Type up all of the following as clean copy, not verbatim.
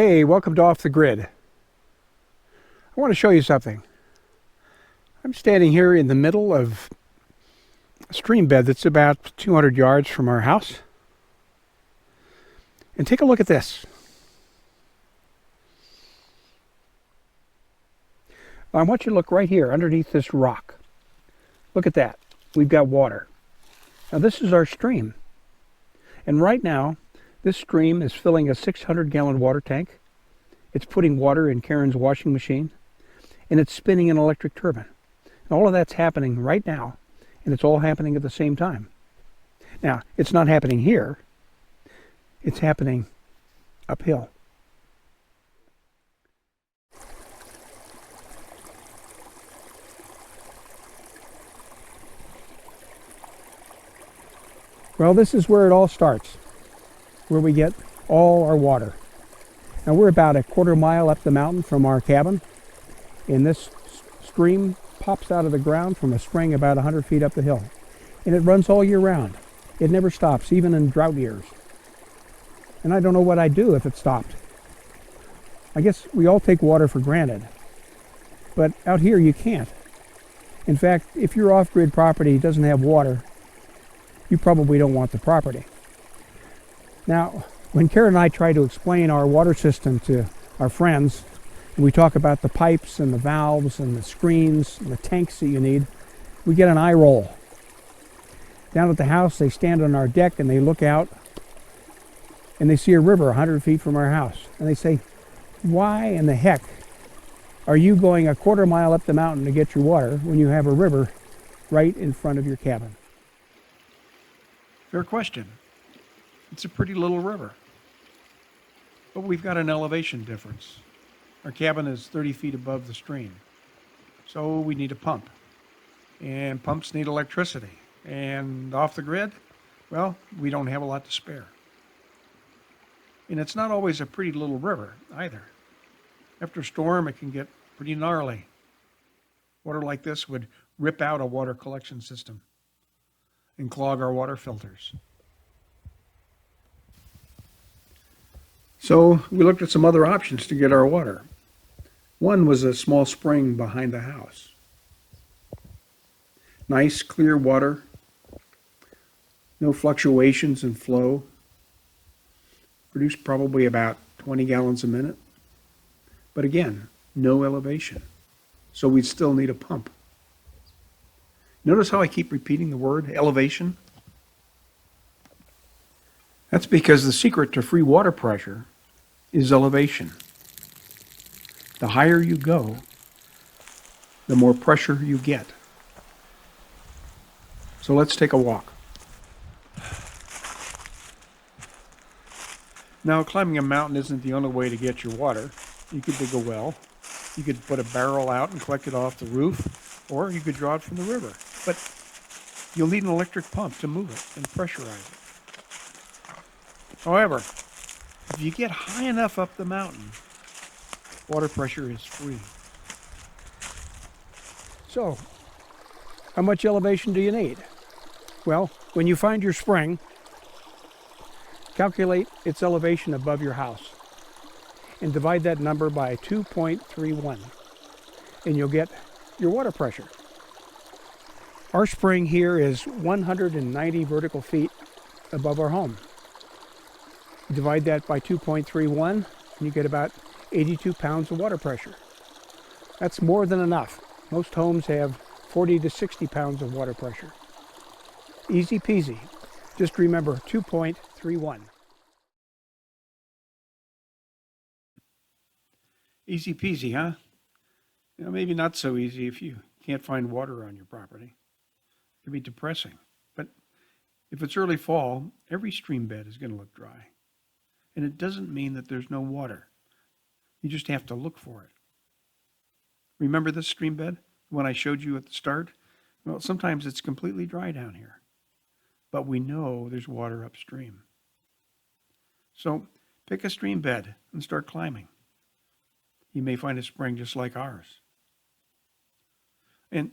Hey, welcome to Off the Grid. I want to show you something. I'm standing here in the middle of a stream bed that's about 200 yards from our house. And take a look at this. I want you to look right here underneath this rock. Look at that. We've got water. Now this is our stream. And right now, this stream is filling a 600-gallon water tank. It's putting water in Karen's washing machine, and it's spinning an electric turbine. And all of that's happening right now, and it's all happening at the same time. Now, it's not happening here. It's happening uphill. Well, this is where it all starts, where we get all our water. Now we're about a quarter mile up the mountain from our cabin, and this stream pops out of the ground from a spring about 100 feet up the hill. And it runs all year round. It never stops, even in drought years. And I don't know what I'd do if it stopped. I guess we all take water for granted, but out here you can't. In fact, if your off-grid property doesn't have water, you probably don't want the property. Now, when Karen and I try to explain our water system to our friends, and we talk about the pipes and the valves and the screens and the tanks that you need, we get an eye roll. Down at the house, they stand on our deck and they look out and they see a river 100 feet from our house. And they say, why in the heck are you going a quarter mile up the mountain to get your water when you have a river right in front of your cabin? Fair question. It's a pretty little river. But we've got an elevation difference. Our cabin is 30 feet above the stream. So we need a pump. And pumps need electricity. And off the grid, well, we don't have a lot to spare. And it's not always a pretty little river either. After a storm, it can get pretty gnarly. Water like this would rip out a water collection system and clog our water filters. So we looked at some other options to get our water. One was a small spring behind the house. Nice, clear water. No fluctuations in flow. Produced probably about 20 gallons a minute. But again, no elevation. So we'd still need a pump. Notice how I keep repeating the word elevation? That's because the secret to free water pressure is elevation. The higher you go, the more pressure you get. So let's take a walk. Now, climbing a mountain isn't the only way to get your water. You could dig a well. You could put a barrel out and collect it off the roof, or you could draw it from the river. But you'll need an electric pump to move it and pressurize it. However, if you get high enough up the mountain, water pressure is free. So, how much elevation do you need? Well, when you find your spring, calculate its elevation above your house and divide that number by 2.31, and you'll get your water pressure. Our spring here is 190 vertical feet above our home. Divide that by 2.31, and you get about 82 pounds of water pressure. That's more than enough. Most homes have 40 to 60 pounds of water pressure. Easy peasy. Just remember 2.31. Easy peasy, huh? You know, maybe not so easy if you can't find water on your property. It can be depressing. But if it's early fall, every stream bed is going to look dry. And it doesn't mean that there's no water. You just have to look for it. Remember this stream bed, the one I showed you at the start? Well, sometimes it's completely dry down here. But we know there's water upstream. So pick a stream bed and start climbing. You may find a spring just like ours. And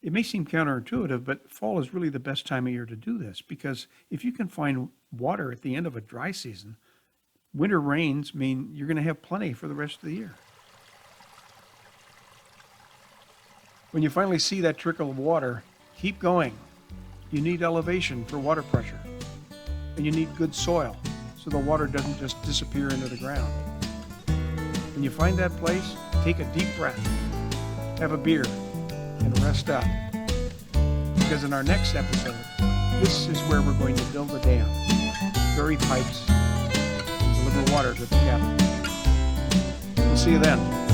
it may seem counterintuitive, but fall is really the best time of year to do this, because if you can find water at the end of a dry season, Winter rains mean you're going to have plenty for the rest of the year. When you finally see that trickle of water, keep going. You need elevation for water pressure, and you need good soil so the water doesn't just disappear into the ground. When you find that place, take a deep breath, have a beer, and rest up. Because in our next episode, this is where we're going to build a dam, bury pipes, and deliver water to the cabin. We'll see you then.